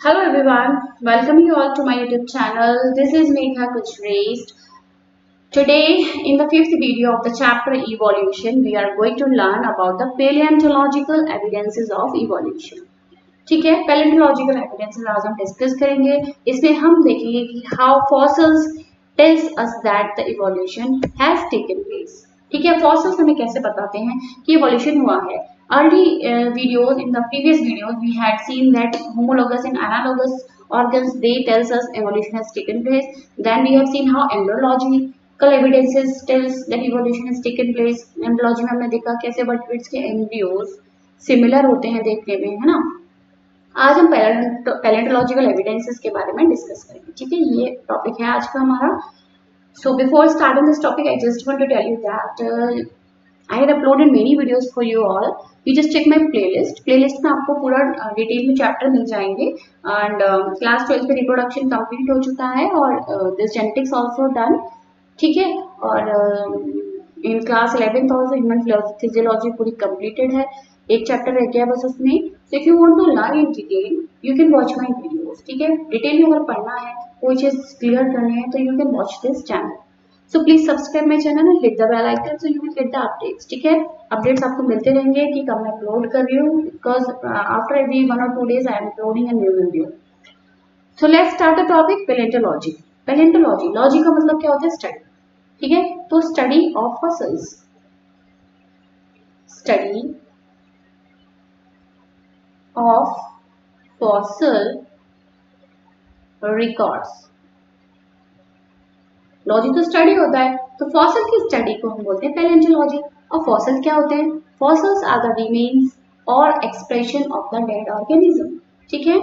Hello everyone, welcome you all to my YouTube channel. This is Megha Kuchraist. Today, in the fifth video of the chapter Evolution, we are going to learn about the paleontological evidences of evolution. ठीक है, paleontological evidences आज हम discuss करेंगे. इसमें हम देखेंगे कि how fossils tells us that the evolution has taken place. ठीक है, fossils हमें कैसे बताते हैं कि evolution हुआ है. Early videos, in the previous videos, we had seen that homologous and analogous organs, they tells us evolution has taken place. Then we have seen how embryological evidences tells that evolution has taken place. Embryology में हमने देखा कैसे vertebrates के embryos similar होते हैं देखने में, है ना. आज हम पैलेंटोलॉजिकल एविडेंसेस के बारे में डिस्कस करेंगे. ठीक है, ये टॉपिक है आज का हमारा. So before starting this topic I just want to tell you that I had uploaded many videos for you all. You just check my playlist. Playlist में आपको पूरा डिटेल में चैप्टर मिल जाएंगे. एंड क्लास 12 पे रिप्रोडक्शन कंप्लीट हो चुका है और दिस जेनेटिक्स आल्सो डन. ठीक है, और in class 11th also human physiology पूरी कंप्लीटेड है. एक चैप्टर रह गया बस उसमें. So if you want to learn in detail you can watch my videos. ठीक है, डिटेल में अगर पढ़ना है, कोई चीज क्लियर करनी है तो you can watch this channel. So please subscribe my channel and hit the bell icon so you will get the updates. ठीक है, अपडेट्स आपको मिलते रहेंगे कि कब मैं अपलोड कर रही हूँ, because after every 1 or 2 days I am uploading a new video. So let's start the topic paleontology. Paleontology, logy का मतलब क्या होता है? स्टडी. ठीक है, तो study of fossils, study of fossil records. Logy तो स्टडी होता है, तो फॉसिल की स्टडी को हम बोलते हैं पैलेंटोलॉजी. और फॉसिल क्या होते हैं? फॉसिल्स आर द रिमेन्स और expression of the dead organism. ठीक है,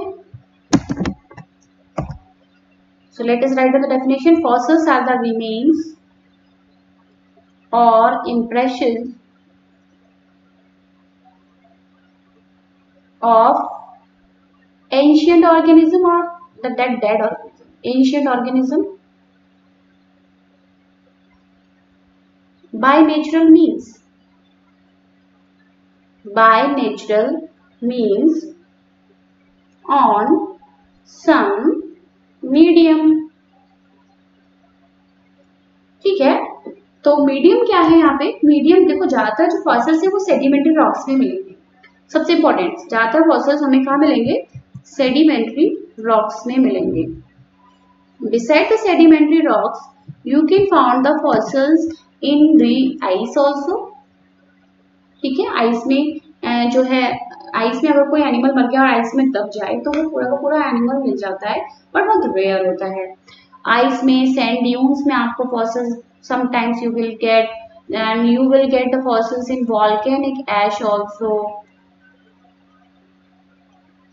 so let us write the definition. Fossils are the remains और इंप्रेशन ऑफ एंशिएंट ऑर्गेनिज्म और the dead organism. Ancient organism by natural means. By natural means on some medium. ठीक है, तो medium क्या है यहाँ पे? मीडियम देखो, ज्यादातर जो फॉसिल्स है वो सेडिमेंट्री रॉक्स में मिलेंगे. सबसे इंपॉर्टेंट, ज्यादातर फॉसिल्स हमें कहाँ मिलेंगे? सेडिमेंट्री रॉक्स में मिलेंगे. Beside the sedimentary rocks, you can find the fossils in the ice also. ठीक है, आइस में जो है, आइस में अगर कोई एनिमल मर गया और आइस में दब जाए तो वो पूरा का पूरा एनिमल मिल जाता है, बट बहुत रेयर होता है. आइस में, सैंड ड्यून्स में आपको fossils sometimes you will get, and you will get the fossils in volcanic ash also.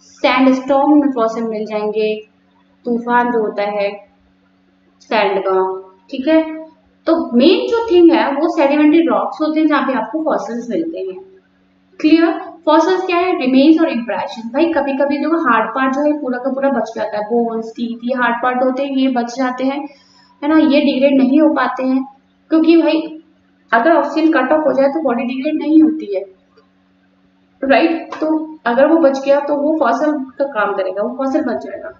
Sandstorm में फॉसिल मिल जाएंगे, तूफान जो होता है सैंड का. ठीक है, तो मेन जो थिंग है वो सेडिमेंट्री रॉक्स होते हैं जहाँ पे आपको फॉसिल्स मिलते हैं. क्लियर? फॉसिल्स क्या है? रिमेन्स और इंप्रेशन. भाई कभी कभी जो हार्ड पार्ट जो है पूरा का पूरा बच जाता है. बोन्स, टीथ, ये हार्ड पार्ट होते हैं, ये बच जाते हैं, है ना. ये डिग्रेड नहीं हो पाते हैं क्योंकि भाई अगर ऑक्सीजन कट ऑफ हो जाए तो बॉडी डिग्रेड नहीं होती है, राइट. तो अगर वो बच गया तो वो फॉसिल का काम करेगा, वो फॉसिल बच जाएगा.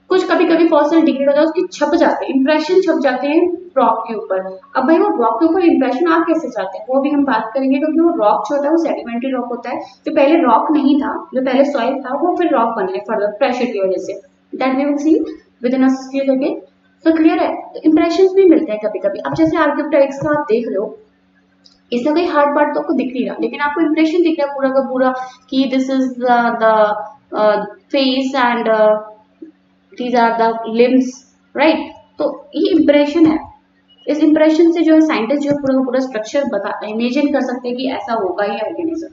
कुछ कभी कभी फॉसिल डिग्रेड होता है, उसकी छप जाते हैं, इंप्रेशन छप जाते हैं रॉक के ऊपर. अब भाई वो रॉक के ऊपर इंप्रेशन आ कैसे जाते हैं वो भी हम बात करेंगे, क्योंकि वो रॉक जो होता है वो सेडिमेंट्री रॉक होता है. जो पहले रॉक नहीं था, जो पहले सॉइल था, वो फिर रॉक बना है फर्दर प्रेशर की वजह से. That we will see within a few second. तो क्लियर है, इंप्रेशंस भी मिलते हैं कभी कभी. अब जैसे आर्कियोप्टेरिक्स का आप देख रहे हो, इसमें कोई हार्ड पार्ट तो आपको दिख नहीं रहा, लेकिन आपको इंप्रेशन दिख रहा है पूरा का पूरा कि this is the face and these are the limbs, right. तो ये इंप्रेशन है. इस इंप्रेशन से जो है साइंटिस्ट जो है पूरा का पूरा स्ट्रक्चर बता, इमेजिन कर सकते हैं कि ऐसा होगा ही ऑर्गेनिज्म.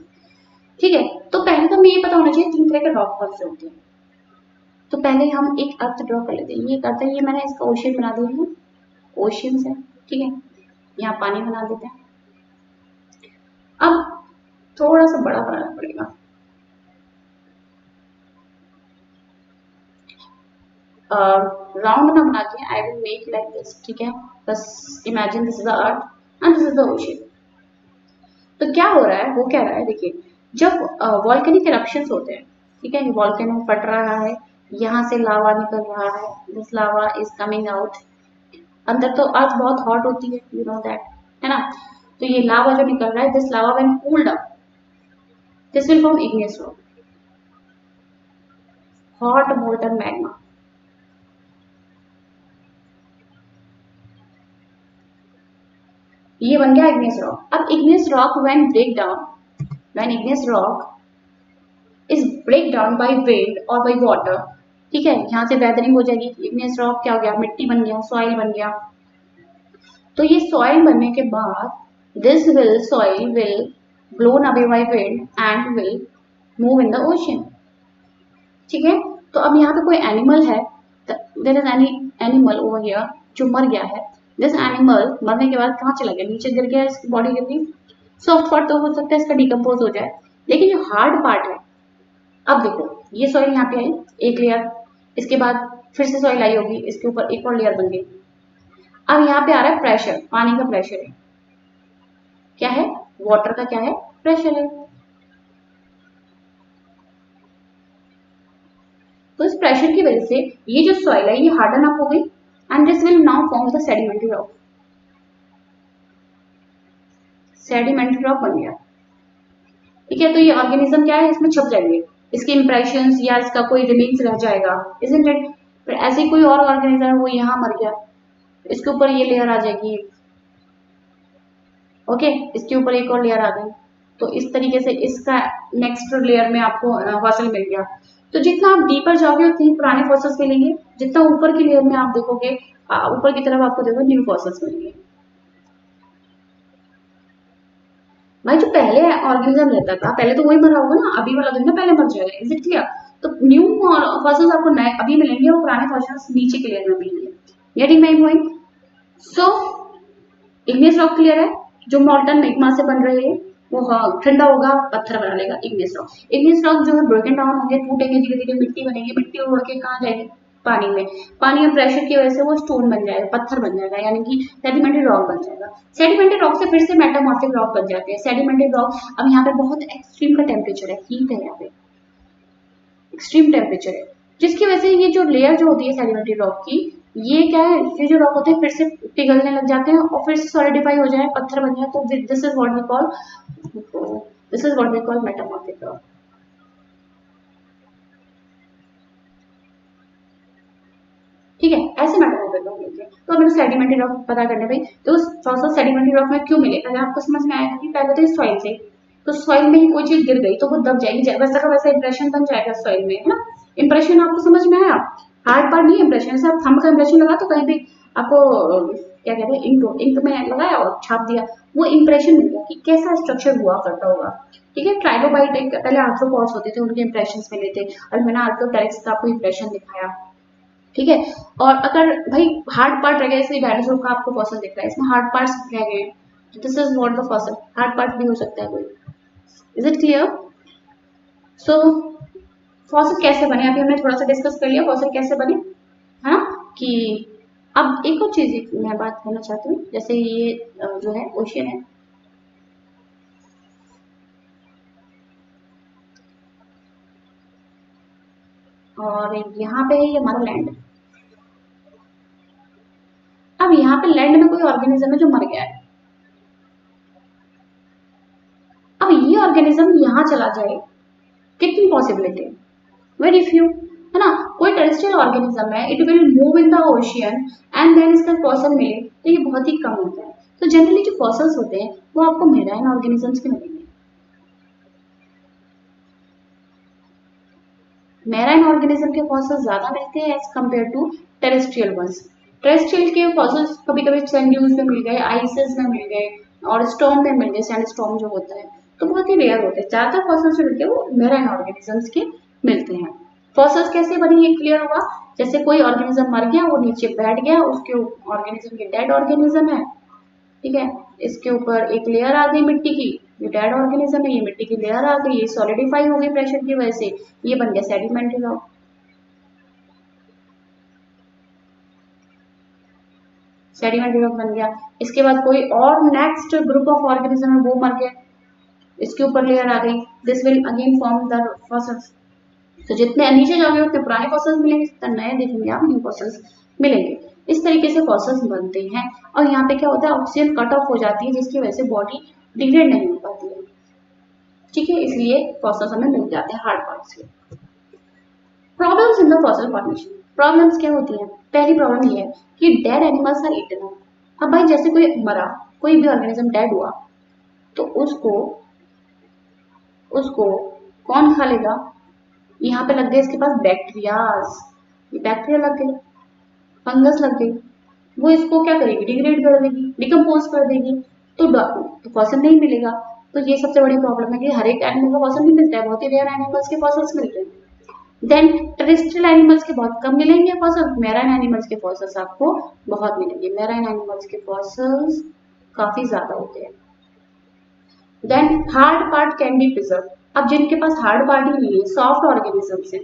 ठीक है, तो पहले तो हमें ये पता होना चाहिए 3 तरह के रॉक कौन से होते हैं. तो पहले हम एक अर्थ ड्रॉ कर लेते हैं. ये अर्थ है, ये मैंने इसका ओशन बना दिया है, ओशंस है. ठीक है, यहाँ पानी बना देते हैं. अब थोड़ा सा बड़ा बनाना पड़ेगा. राउंड ना बना के I will make like this. ठीक है, बस imagine this is the earth and this is the ocean. तो क्या हो रहा है, वो कह रहा है, देखिए जब वॉल्केनिक इरप्शंस होते हैं, ठीक है, वॉल्केनो फट रहा है, यहाँ से लावा निकल रहा है, this lava is coming out. अंदर तो अर्थ बहुत हॉट होती है, यू नो दैट, है ना। तो ये लावा जो निकल रहा है, this lava when cooled up, this will form igneous rock, hot molten magma. ये बन गया इग्नियस रॉक। अब igneous rock when break down, when igneous rock is break down by wind और बाय वाटर, ठीक है, यहाँ से वेदरिंग हो जाएगी, इग्नियस रॉक क्या हो गया, मिट्टी बन गया, सॉइल बन गया। तो ये सॉइल बनने के बाद this will soil will blown away by wind and will move in the ocean, ठीक है। तो अब यहाँ पे कोई एनिमल है, there is any animal over here जो मर गया है। दिस एनिमल मरने के बाद कहाँ चला गया, नीचे गिर गया, इसकी बॉडी गिर गई। सॉफ्ट पार्ट तो हो सकता है इसका डिकम्पोज हो जाए, लेकिन जो हार्ड पार्ट है, अब देखो ये सॉइल यहाँ पे आई एक लेयर, इसके बाद फिर से सॉइल आई होगी, इसके ऊपर एक और लेयर बन गई। अब यहाँ पे आ रहा है प्रेशर, पानी का प्रेशर है, क्या है, वाटर का क्या है, प्रेशर है। तो इस प्रेशर की वजह से ये जो सॉइल है ये हार्डन अप हो गई and this will now form the sedimentary rock, sedimentary rock बन गया, ठीक है। तो ये ऑर्गेनिज्म क्या है, इसमें छप जाएंगे, इसके इंप्रेशंस या इसका कोई रिमेन्स रह जाएगा, इजंट इट। फिर ऐसे कोई और ऑर्गेनिज्म है वो यहाँ मर गया, इसके ऊपर ये लेयर आ जाएगी, ओके, इसके ऊपर एक और लेयर आ गई। तो इस तरीके से इसका नेक्स्ट लेयर में आपको फॉसिल मिल गया। तो जितना आप डीपर जाओगे उतनी पुराने फॉसिल्स मिलेंगे, जितना ऊपर की लेयर में आप देखोगे, ऊपर की तरफ आपको देखो न्यू फॉसिल्स मिलेंगे। भाई जो पहले ऑर्गेनिज्म रहता था पहले तो वही मरा होगा ना, अभी वाला दिन ना पहले मर जाएगा, इज इट क्लियर। तो न्यू फॉसिल्स आपको नए अभी मिलेंगे और पुराने फॉसिल्स नीचे के लेयर में मिलेंगे, getting my point. So igneous rock clear है, जो मॉल्टन मैग्मा से बन रहे हैं वो ठंडा होगा, पत्थर बना लेगा, इग्नियस रॉक। इग्नियस रॉक जो है ब्रोकन डाउन होंगे, टूटेंगे, धीरे धीरे मिट्टी बनेगी, मिट्टी उड़ के कहाँ जाएगी, पानी में, पानी में प्रेशर की वजह से वो स्टोन बन जाएगा, पत्थर बन जाएगा, यानी कि सेडिमेंट्री रॉक बन जाएगा। सेडिमेंट्री रॉक से फिर से मेटामॉर्फिक रॉक बन जाते हैं। सेडिमेंट्री रॉक, अब यहाँ पे बहुत एक्सट्रीम का टेम्परेचर है, हीट है यहाँ पे, एक्सट्रीम टेम्परेचर है, जिसकी वजह से ये जो लेयर जो होती है सेडिमेंट्री रॉक की, ये क्या है, ये जो रॉक होते हैं फिर से पिघलने लग जाते हैं और फिर से सॉलिडिफाई हो जाए, पत्थर बन जाए। तो this is what we call metamorphic rock, ठीक है, ऐसे मेटामॉर्फिक रॉक मिलते हैं। तो अगर सेडिमेंट्री रॉक पता करने भाई, तो फॉसिल सेडिमेंट्री रॉक में क्यों मिले, पहले आपको समझ में आएगा कि पहले तो सॉइल से, तो सॉइल में ही कोई चीज गिर गई तो वो दब जाएगी, वैसा का वैसा इंप्रेशन बन जाएगा सॉइल में, है ना। इंप्रेशन आपको समझ में आया, हार्ड पार्ट नहीं इंप्रेशन, जैसे आप थंब का इंप्रेशन लगा तो कहीं भी आपको क्या कहते हैं, इंक में लगाया और छाप दिया, वो इंप्रेशन मिल गया कि कैसा स्ट्रक्चर हुआ करता होगा, ठीक है। ट्राइलोबाइट एक पहले आर्थ्रोपॉड्स होते थे, उनके इंप्रेशन मिले थे, और मैंने आर्थ्रोपटेरिक्स का आपको इंप्रेशन दिखाया, ठीक है। और अगर भाई हार्ड पार्ट रह गया, इसलिए डायनासोर का आपको फॉसिल दिख रहा है, इसमें हार्ड पार्ट्स रह गए, this is not the fossil, hard part भी हो सकता है कोई, is it clear. So fossil कैसे बने, अभी हमने थोड़ा सा डिस्कस कर लिया फॉसिल कैसे बने, है ना। कि अब एक और चीज मैं बात करना चाहती हूँ, जैसे ये जो है ओशियन है, और यहाँ पे है ये हमारा लैंड। अब यहाँ पे लैंड में कोई ऑर्गेनिज्म है जो मर गया है, अब ये ऑर्गेनिज्म यहाँ चला जाए, कितनी पॉसिबिलिटी, वेरी फ्यू, है ना। कोई टेरेस्ट्रियल ऑर्गेनिज्म है, it will move in the ocean and then इसका फॉसिल मिले, तो ये बहुत ही कम होता है। तो जनरली जो फॉसिल्स होते हैं वो आपको मेराइन ऑर्गेनिजम्स के मिलेंगे, मेराइन ऑर्गेनिज्म के फॉसिल्स ज्यादा मिलते हैं as compare to terrestrial ones. Terrestrial के फॉसिल्स कभी कभी सैंड ड्यून्स में मिल गए, आइसेस में मिल गए, और स्टॉर्म में मिल गए, सैंड स्टॉर्म जो होता है, तो बहुत ही रेयर होते हैं। ज्यादातर फॉसिल्स जो मिलते हैं वो मेराइन ऑर्गेनिजम्स के मिलते हैं। फॉसिल्स कैसे बनी ये क्लियर होगा, जैसे कोई ऑर्गेनिज्म मर गया, वो नीचे बैठ गया, उसके ऑर्गेनिज्म के डेड ऑर्गेनिज्म है, ठीक है, इसके ऊपर एक लेयर आ गई मिट्टी की, ये डेड ऑर्गेनिज्म है, ये मिट्टी की लेयर आ गई, ये सॉलिडिफाई हो गई प्रेशर की वजह से, ये बन गया सेडिमेंट्री रॉक, सेडिमेंट्री रॉक बन गया। इसके बाद कोई और नेक्स्ट ग्रुप ऑफ ऑर्गेनिज्म है वो मर गए, इसके ऊपर लेयर आ गई, this will again form the fossils, तो जितने नीचे जाओगे उतने पुराने फॉसिल्स मिलेंगे, जितने नए देखेंगे आप न्यू फॉसिल्स मिलेंगे। इस तरीके से फॉसिल्स बनते हैं। और यहाँ पे क्या होता है, ऑक्सीजन कट ऑफ हो जाती है, जिसकी वजह से बॉडी डिग्रेड नहीं हो पाती है। ठीक है, इसलिए फॉसिल्स हमें मिल जाते हैं हार्ड पार्ट्स के। Problems in the fossil formation. Problems क्या होती हैं? पहली प्रॉब्लम ये है कि डेड एनिमल्स आर ईटन। अब भाई जैसे कोई मरा, कोई भी ऑर्गेनिज्म डेड हुआ, तो उसको कौन खा लेगा? यहाँ पे लग गए इसके पास बैक्टीरियाज, बैक्टीरिया लग गए, फंगस लग गई, वो इसको क्या करेगी? डिग्रेड कर देगी, डिकम्पोज कर देगी, तो फॉसिल नहीं मिलेगा। तो ये सबसे बड़ी प्रॉब्लम है कि हर एक एनिमल का फॉसिल नहीं मिलता है, बहुत ही रेयर एनिमल्स के फॉसिल्स मिलते हैं। देन टेरेस्ट्रियल एनिमल्स के बहुत कम मिलेंगे फॉसिल्स, मैराइन एनिमल्स के फॉसिल्स आपको बहुत मिलेंगे। मैराइन एनिमल्स के फॉसिल्स काफी ज्यादा होते हैं। Then hard part can be preserve. अब जिनके पास हार्ड पार्ट ही नहीं है, सॉफ्ट ऑर्गेनिजम्स है,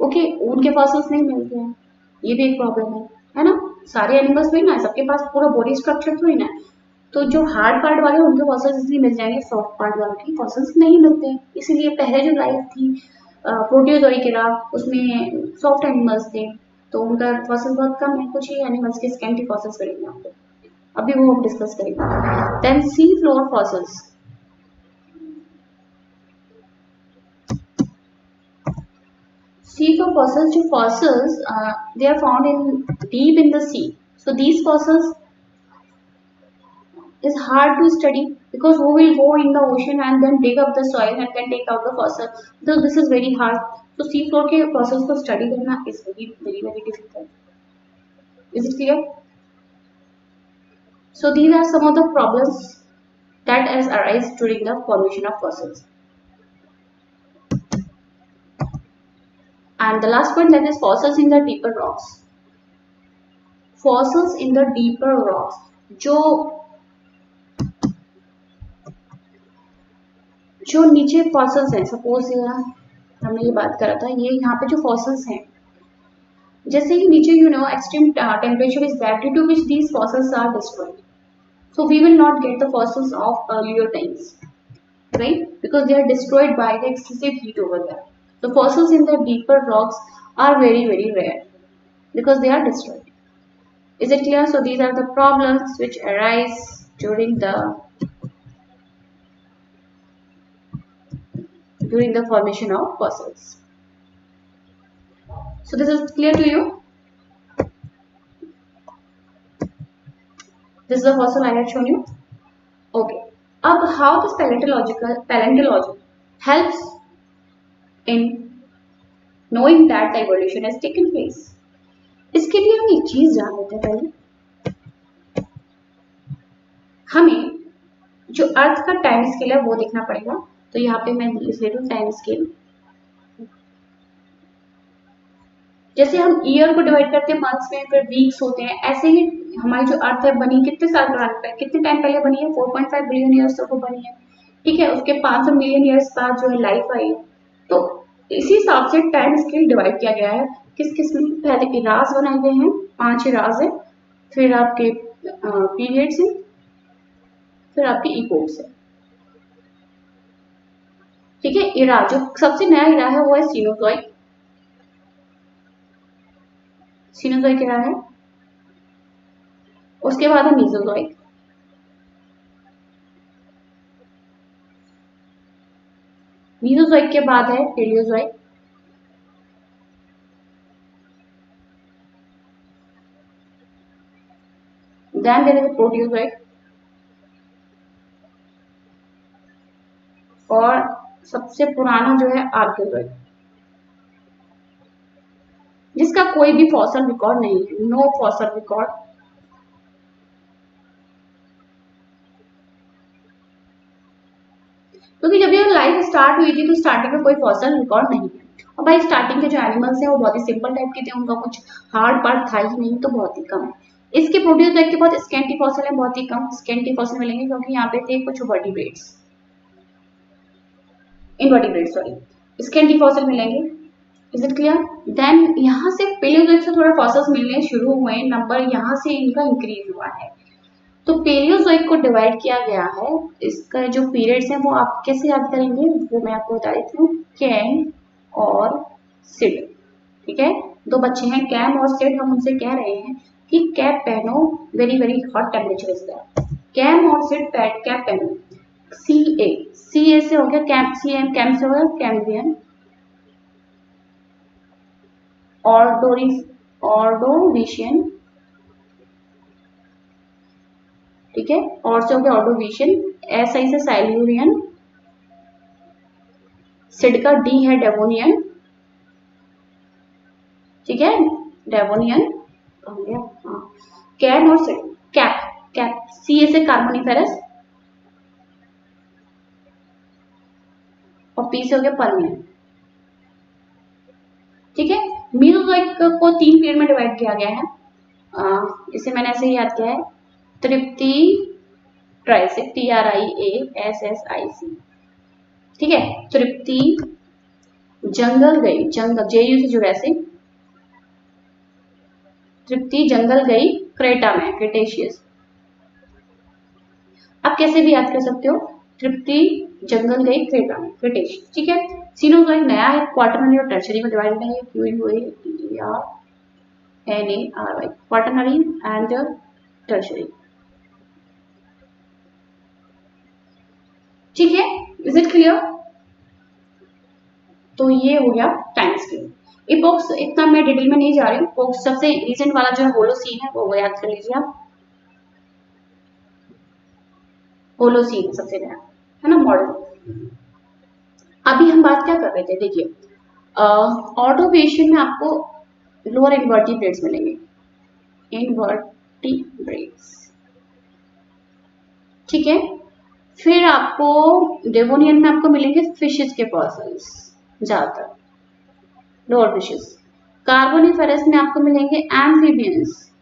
ओके, उनके फॉसिल्स नहीं मिलते हैं, ये भी एक प्रॉब्लम है ना। सारे एनिमल्स में ना सबके पास पूरा बॉडी स्ट्रक्चर थोड़ी ना, तो जो हार्ड पार्ट वाले उनके फॉसिल्स इसलिए मिल जाएंगे, सॉफ्ट पार्ट वाले के फॉसिल्स नहीं मिलते हैं। इसीलिए पहले जो लाइफ थी प्रोटियोजोइक एरा, उसमें सॉफ्ट एनिमल्स थे, तो उनका फॉसिल बहुत कम है, कुछ ही एनिमल्स के स्कैंटी फॉसिल्स मिलेंगे आपको, अभी वो हम डिस्कस करेंगे। Then sea floor fossils. Sea floor fossils, जो fossils they are found in deep in the sea, so these fossils is hard to study because who will go in the ocean and then dig up the soil and then take out the fossil, so this is very hard. So sea floor के fossils को study करना is very difficult. Is it clear? So these are some of the problems that has arise during the formation of fossils. And the last point, that is fossils in the deeper rocks. Fossils in the deeper rocks, जो नीचे fossils हैं, suppose हमने ये बात करा था, ये यहाँ पे जो फॉसिल्स हैं, जैसे ही नीचे extreme temperature is that due to which these fossils are destroyed, so we will not get the fossils of earlier times, right, because they are destroyed by the excessive heat over there. The fossils in the deeper rocks are very rare because they are destroyed. Is it clear? So these are the problems which arise during the formation of fossils. So this is clear to you? This is the fossil I have shown you. Okay. Ab how this paleontology helps in knowing that the evolution has taken place. इसके लिए हम एक चीज जान लेते हैं पहले। हमें जो अर्थ का टाइम स्केल है वो देखना पड़ेगा। तो यहाँ पे मैं लिख ले रही हूँ टाइम स्केल। जैसे हम ईयर को डिवाइड करते हैं मंथ्स में, फिर वीक्स होते हैं, ऐसे ही हमारी जो अर्थ है बनी कितने साल पुराने, कितने टाइम पहले बनी है? 4.5 बिलियन ईयर्स तक वो बनी है, ठीक है। उसके 500 मिलियन ईयर्स बाद जो है लाइफ आई है। तो इसी हिसाब से टाइम स्केल डिवाइड किया गया है। किस किस में? पहले इराज बनाए गए हैं, 5 इराज है, फिर आपके पीरियड्स हैं, फिर आपके इपोक्स है, ठीक है। इरा जो सबसे नया इरा है वो है सीनोजोइक। सीनोजोइक इरा है। उसके बाद है मीसोजोइक, मीसोजोइक के बाद है Palaeozoic, then there is Proterozoic, और सबसे पुराना जो है आर्कियोजोइक, जिसका कोई भी फॉसिल रिकॉर्ड नहीं है, नो फॉसिल रिकॉर्ड। क्योंकि जब ये लाइफ स्टार्ट हुई थी तो स्टार्टिंग में कोई फॉसिल रिकॉर्ड नहीं है। और भाई स्टार्टिंग के जो एनिमल्स हैं वो बहुत ही सिंपल टाइप के थे, उनका कुछ हार्ड पार्ट था ही नहीं, तो बहुत ही कम है। इसके प्रोटियोजोइक के बहुत स्कैंटी फॉसिल है, बहुत ही कम स्कैंटी फॉसिल मिलेंगे, क्योंकि यहाँ पे थे कुछ vertebrates, invertebrates sorry, scanty fossil मिलेंगे। Is it clear? देन यहाँ से पेलियोजोइक से थोड़े फॉसिल्स मिलने शुरू हुए, नंबर यहाँ से इनका इंक्रीज हुआ है। तो पेलियोजोइक को डिवाइड किया गया है। इसका जो पीरियड्स हैं वो आप कैसे याद करेंगे वो मैं आपको बता देती हूँ। कैन और सिड। ठीक है, दो बच्चे हैं कैम और सिड, हम उनसे कह रहे हैं कि कैप पहनो, very very hot temperature is that. कैम और सिड कैप पहनो। सी ए से हो गया कैम, सी एम कैम से हो गया कैम्बियन, ऑर्डोविशियन, ठीक है, और से हो गया ऑर्डोविशियन, एस आई से साइल्यूरियन, सिड का डी है डेवोनियन, ठीक है, डेवोनियन हो गया। हाँ, कैम और सिड, कैप सी ए से कार्बोनिफेरस और पी से हो गया पर्मियन। ठीक है, मीसोजोइक को 3 पीरियड में डिवाइड किया गया है। इसे मैंने ऐसे ही याद किया है, तृप्ति ट्राइसिक, TRIASSIC, ठीक है, तृप्ति, जंगल गई, जंगल JU से जुरैसिक, तृप्ति जंगल गई क्रेटा में, क्रेटेशियस। आप कैसे भी याद कर सकते हो, तृप्ति जंगल गई क्रेटा में, क्रेटेशियस। ठीक है, सीनोजोइक नया है, क्वाटरनरी और टर्शरी में डिवाइड नहीं है, QUATERNARY, क्वाटरनरी एंड टर्शरी। ठीक है, इज इट क्लियर? तो ये हो गया टाइम स्केल। इपोक्स इतना मैं डिटेल में नहीं जा रही हूँ, इपोक्स सबसे रिसेंट वाला जो है होलोसीन है, वो याद कर लीजिए आप। होलोसीन सबसे नया है ना, मॉडल। अभी हम बात क्या कर रहे थे, देखिए ऑर्डोवेशन में आपको लोअर इन्वर्टिब्रेट्स मिलेंगे, इन्वर्टिब्रेट्स, ठीक है। फिर आपको डेवोनियन में आपको मिलेंगे फिशेस के फॉसिल्स, ज्यादातर लोअर फिशेस। कार्बोनिफेरस में आपको मिलेंगे amphibians,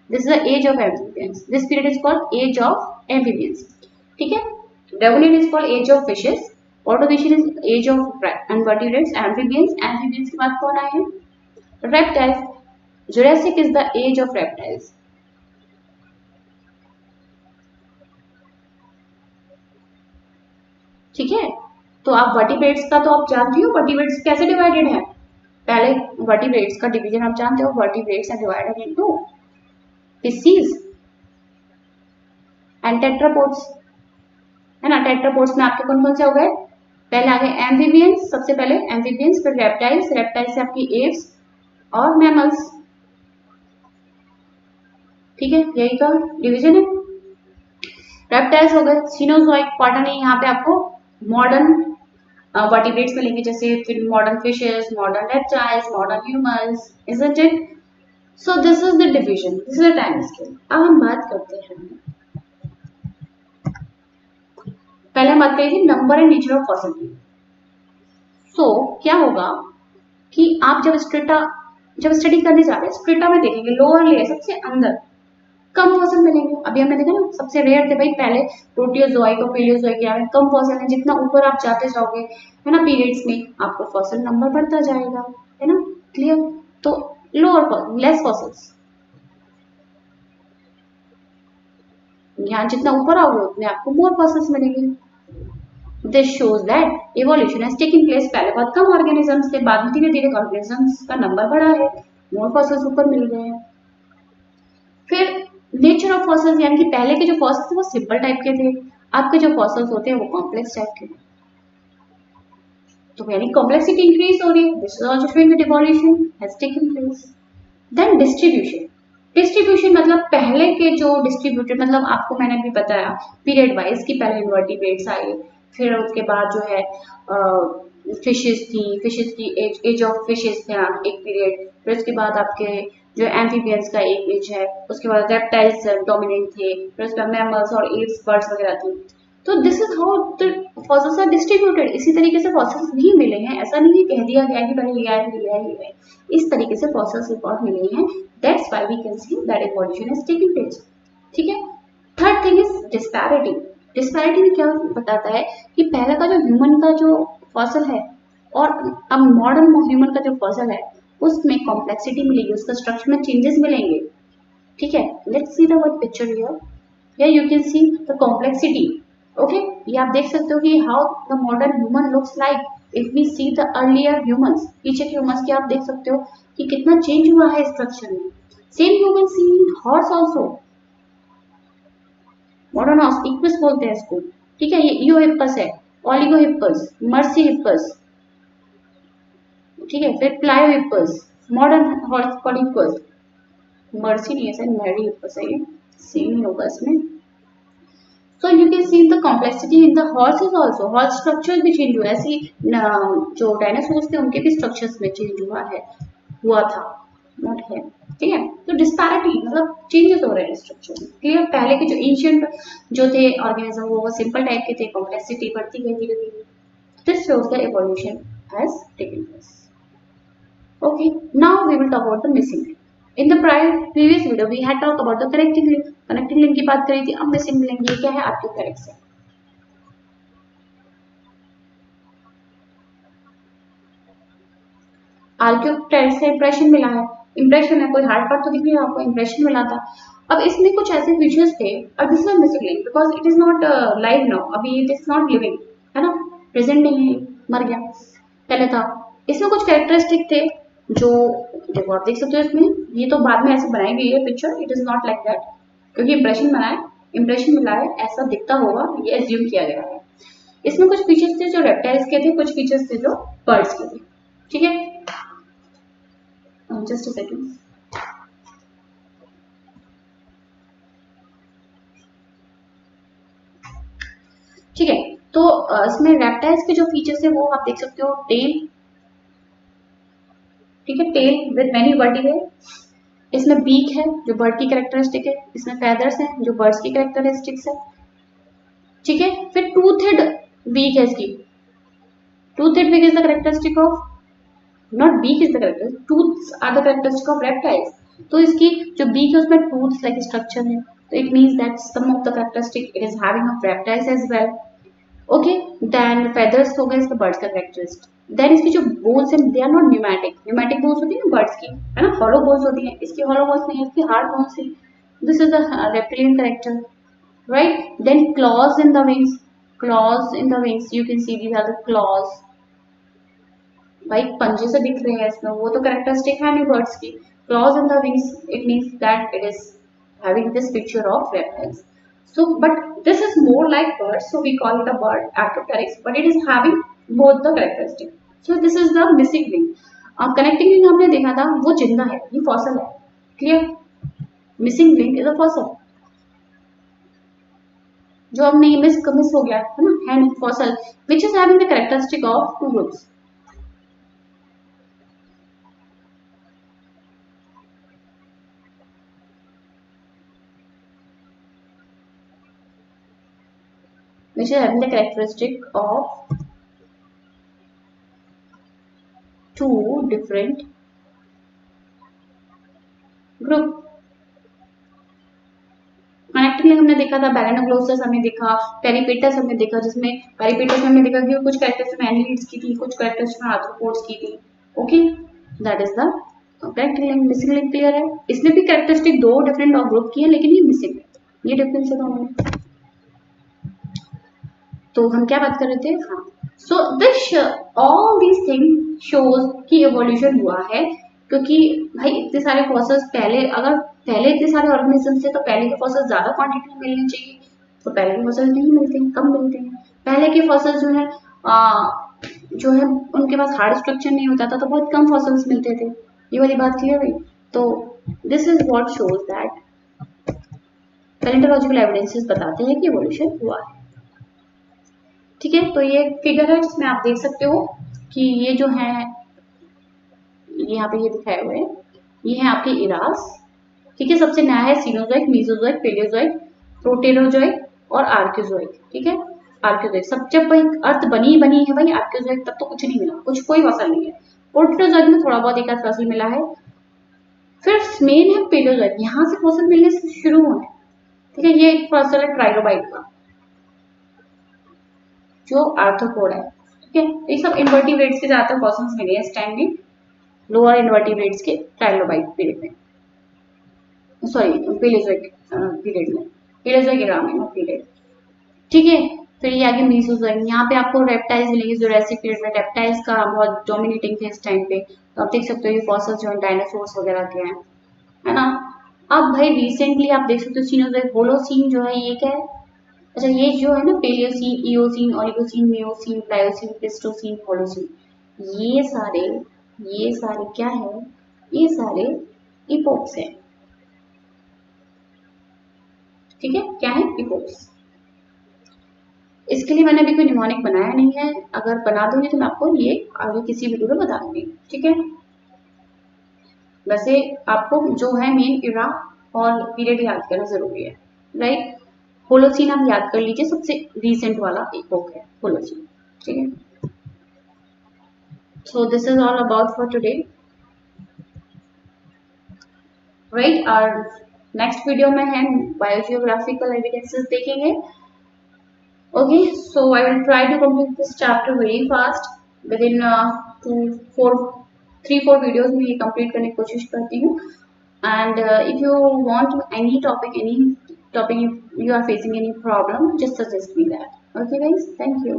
this is the age of amphibians, this period is called age of amphibians, ठीक है। Devonian is called age of fishes, Ordovician is age of invertebrates, amphibians के बाद कौन आए हैं, reptiles, Jurassic is the age of reptiles. ठीक है, तो आप वर्टिब्रेट्स का तो आप जानते हो, वर्टिब्रेट्स कैसे डिवाइडेड है, पहले वर्टिब्रेट्स का डिवीजन आप जानते हो, vertebrates are divided into species and tetrapods, है ना। टेट्रापोड्स में आपके कौन कौन से हो गए, पहले आ गए एम्फीबियंस, सबसे पहले एम्फीबियंस, फिर रेप्टाइल्स, रेप्टाइल्स से आपकी एव्स और मैमल्स, ठीक है, यही का डिवीजन है। रेप्टाइल्स हो गए, सिनोजोइक, क्वाटरनरी, यहाँ पे आपको मॉडर्न वर्टिब्रेट्स मिलेंगे, जैसे फिर modern fishes, modern reptiles, modern humans, isn't it. So this is the division, this is the time scale. अब हम बात करते हैं, पहले हम बात करेंगे number and nature of fossil की। सो क्या होगा कि आप जब स्टडी करने जा रहे हैं, स्ट्रेटा में देखेंगे लोअर लेयर सबसे अंदर कम फॉसिल मिलेंगे। अभी हमने देखा ना, सबसे रेयर थे भाई पहले प्रोटियोजोइक और पेलियोजोइक में कम फॉसिल है, जितना ऊपर आप जाते जाओगे, है ना, पीरियड्स में आपको फॉसिल नंबर बढ़ता जाएगा, है ना, क्लियर। तो लोअर लेस फॉसिल्स, यहाँ जितना ऊपर आओगे उतने आपको मोर फॉसिल्स मिलेंगे। This shows that evolution has taken place, पहले बहुत कम ऑर्गेनिजम्स थे, बाद में धीरे धीरे ऑर्गेनिजम्स का नंबर बढ़ा है, मोर फॉसिल्स ऊपर मिल गए हैं। फिर नेचर ऑफ फॉसिल्स, यानी कि पहले के जो फॉसिल्स थे वो सिंपल टाइप के थे, अब के जो फॉसिल्स होते हैं वो कॉम्प्लेक्स टाइप के, तो यानी कॉम्प्लेक्सिटी इंक्रीज हो रही है। This is also showing that evolution has taken place. Then distribution मतलब पहले के जो डिस्ट्रीब्यूटेड, मतलब आपको मैंने भी बताया पीरियड वाइज कि पहले इन्वर्टिब्रेट्स आए, फिर उसके बाद जो है फिशेस की एज ऑफ फिशेस था एक पीरियड, फिर उसके बाद आपके जो एम्फीबियंस का एक एज है, उसके बाद रेप्टाइल्स डोमिनेंट थे, फिर उसके बाद मैमल्स और एव्स, बर्ड्स वगैरह थे। तो this is how the fossils are distributed. इसी तरीके से फॉसिल्स भी मिले हैं, ऐसा नहीं है कह दिया गया कि पहले ये आए, इस तरीके से फॉसिल्स रिकॉर्ड मिले हैं। That's why we can see that evolution is taking place, ठीक है। Third thing is disparity. Disparity में क्या बताता है कि पहले का जो ह्यूमन का जो फॉसिल है और अब मॉडर्न ह्यूमन का जो फॉसिल है उसमें कॉम्प्लेक्सिटी मिलेगी, उसका स्ट्रक्चर में चेंजेस मिलेंगे, ठीक है। Let's see the what picture here, you can see the complexity okay, ये आप देख सकते हो कि how the modern human looks like if we see the earlier humans, पीछे के ह्यूमंस की आप देख सकते हो कि कितना चेंज हुआ है स्ट्रक्चर में। Same you can see in horse also, modern horse Equus बोलते हैं इसको, ठीक है। ये इयोहिप्पस है, ओलिगोहिप्पस, मर्सीहिप्पस, ठीक है। फिर प्लायोहिप्पस, मॉडर्न हॉर्स कॉलिपस, मर्सी नहीं है सर, मैरीहिप्पस है, ये सेम ही होगा इसमें। So you can see the complexity in the horses also. Horse structure भी change हुआ है, ऐसी जो डायनासोर्स थे उनके भी स्ट्रक्चर्स में चेंज हुआ था, नॉट है, ठीक है। तो डिस्पैरिटी मतलब चेंजेस हो रहे हैं स्ट्रक्चर में, क्लियर। पहले के जो एंशियंट जो थे ऑर्गेनिज्म वो सिंपल टाइप के थे, कॉम्प्लेक्सिटी बढ़ती गई धीरे धीरे, this shows the evolution has taken place. Okay, now we will talk about the missing link. In the previous video we had talked about the connecting link. Connecting link की बात करी थी, अब मिसिंग लिंक ये क्या है, आर्क्योकैरिक्स है। आर्क्योकैरिक्स से इंप्रेशन मिला है, इंप्रेशन है, कोई हार्ड पार्ट तो दिख नहीं रहा आपको, इंप्रेशन मिला था। अब इसमें कुछ ऐसे फीचर्स थे, और this is missing link because it is not live now, अभी इट इज नॉट लिविंग, है ना, प्रेजेंट नहीं है, मर गया, पहले था। इसमें कुछ कैरेक्टरिस्टिक थे जो, देखो आप देख सकते हो इसमें, ये तो बाद में ऐसे बनाई गई है picture, it is not like that, क्योंकि इंप्रेशन बना है, इंप्रेशन मिला है, ऐसा दिखता होगा, ये एज्यूम किया गया है। इसमें कुछ फीचर्स थे जो रेप्टाइल्स के थे, कुछ फीचर्स थे जो बर्ड्स के थे, ठीक है। जस्ट अ सेकंड, ठीक है। तो इसमें रेप्टाइल्स के जो फीचर्स है वो आप देख सकते हो, टेल, ठीक है, टेल विद मेनी वर्टिब्रे, इसमें बीक है जो बर्ड की कैरेक्टरिस्टिक है, इसमें फेदर्स हैं जो बर्ड्स की कैरेक्टरिस्टिक्स है, ठीक है। फिर टूथेड बीक है इसकी, toothed beak is the characteristic of, not beak is the character, tooths are the characteristic of reptiles. तो इसकी जो बीक है उसमें टूथ्स लाइक स्ट्रक्चर है, तो it means that some of the characteristic it is having of reptiles as well. Okay, then feathers हो गए इसके बर्ड्स का कैरेक्टरिस्टिक। देन इसकी जो बोन्स हैं they are not pneumatic, pneumatic bones होती है ना बर्ड्स की, है ना, हॉलो बोन्स होती है, इसकी हॉलो बोन्स नहीं है, इसकी हार्ड बोन्स है। This is the reptilian character, right. Then claws in the wings, claws in the wings you can see these are the claws, भाई पंजे से दिख रहे हैं इसमें, वो तो कैरेक्टरिस्टिक है नहीं बर्ड्स की। Clause in the wings it means that it is having this picture of reptiles. So, but this is more like birds, so we call it a bird Arctopteryx, but it is having both the characteristic. So this is the missing link. Connecting link हमने देखा था वो जिंदा है, ये fossil है, clear. Missing link is a fossil, जो हमने मिस हो गया है ना, है fossil which is having the characteristic of two groups. which is having the characteristic of two different group. Connecting link हमने देखा था, बैलेनोग्लोसस हमने देखा, पेरिपेटस हमने देखा, जिसमें पेरिपेटस में हमने देखा कि कुछ कैरेक्टर्स में एनिलिड्स की थी, कुछ कैरेक्टर्स में आर्थ्रोपोड्स की थी। Okay, that is the connecting link. Missing link clear है, इसमें भी कैरेक्टरिस्टिक दो डिफरेंट ग्रुप की है, लेकिन ये मिसिंग है, ये डिफरेंस है दोनों में। तो हम क्या बात कर रहे थे, हाँ, so this all these thing shows कि एवोल्यूशन हुआ है, क्योंकि भाई इतने सारे फॉसिल्स पहले, अगर पहले इतने सारे ऑर्गेनिज्म थे तो पहले के फॉसिल्स ज्यादा क्वांटिटी में मिलने चाहिए, तो पहले के फॉसिल्स नहीं मिलते हैं, कम मिलते हैं। पहले के फॉसिल्स जो है उनके पास हार्ड स्ट्रक्चर नहीं होता था, तो बहुत कम फॉसिल्स मिलते थे, ये वाली बात क्लियर हुई। तो this is what shows that palaeontological evidences बताते हैं कि एवोल्यूशन हुआ है, ठीक है। तो ये फिगर है जिसमें आप देख सकते हो कि ये जो है, यहाँ पे ये दिखाए हुए हैं, ये है आपके इरास, ठीक है। सबसे नया है सीनोजोइक, मीसोजोइक, पेलियोजोइक, प्रोटेरोजोइक और आर्कियोजोइक, ठीक है। आर्कियोजोइक सब जब भाई अर्थ बनी है भाई, आर्कियोजोइक तब तो कुछ नहीं मिला, कुछ कोई फसल नहीं है। प्रोटेरोजोइक में थोड़ा बहुत एक आध फसल मिला है। फिर मेन है पेलियोजोइक, यहाँ से फसल मिलने से शुरू हुआ है, ठीक है। ये एक फसल है ट्राइलोबाइट का जो आर्थ्रोपोड है, ठीक है। ये सब इन्वर्टिब्रेट्स के ज्यादातर फॉसिल्स मिले हैं इस टाइम में, लोअर इन्वर्टिब्रेट्स के ट्राइलोबाइट पीरियड में, सॉरी पेलियोजोइक पीरियड में, पेलियोजोइक एरा में पीरियड, ठीक है। फिर ये आगे मीसोजोइक, यहाँ पे आपको रेप्टाइल्स मिलेंगे। जुरासिक पीरियड में रेप्टाइल्स का बहुत डोमिनेटिंग थे इस टाइम पे, तो आप देख सकते हो ये फॉसिल्स जो है डायनासोर्स वगैरह के हैं, है ना। अब भाई रिसेंटली आप देख सकते हो सीनोजोइक, होलोसीन जो है ये क्या है, अच्छा ये जो है ना Palaeocene, Eocene, Oligocene, Miocene, Pliocene, Pleistocene, Holocene, ये सारे ये सारे क्या है, ये सारे इपोक्स हैं। ठीक है, क्या है, इपोक्स। इसके लिए मैंने अभी कोई निमोनिक बनाया नहीं है, अगर बना दूंगी तो मैं आपको ये आगे किसी वीडियो में बता दूंगी। ठीक है, वैसे आपको जो है मेन इरा और पीरियड याद करना जरूरी है, राइट। होलोसीन आप याद कर लीजिए, सबसे रीसेंट वाला इपोक है होलोसीन। ठीक है, so this is all about for today, right. और नेक्स्ट वीडियो में हम बायोजियोग्राफिकल एविडेंसेस देखेंगे। Okay, so I will try to complete this chapter very fast within 3-4 videos में ये complete करने की कोशिश करती हूँ। And if you want any topic you are facing any problem, just suggest me that. Okay guys, thank you.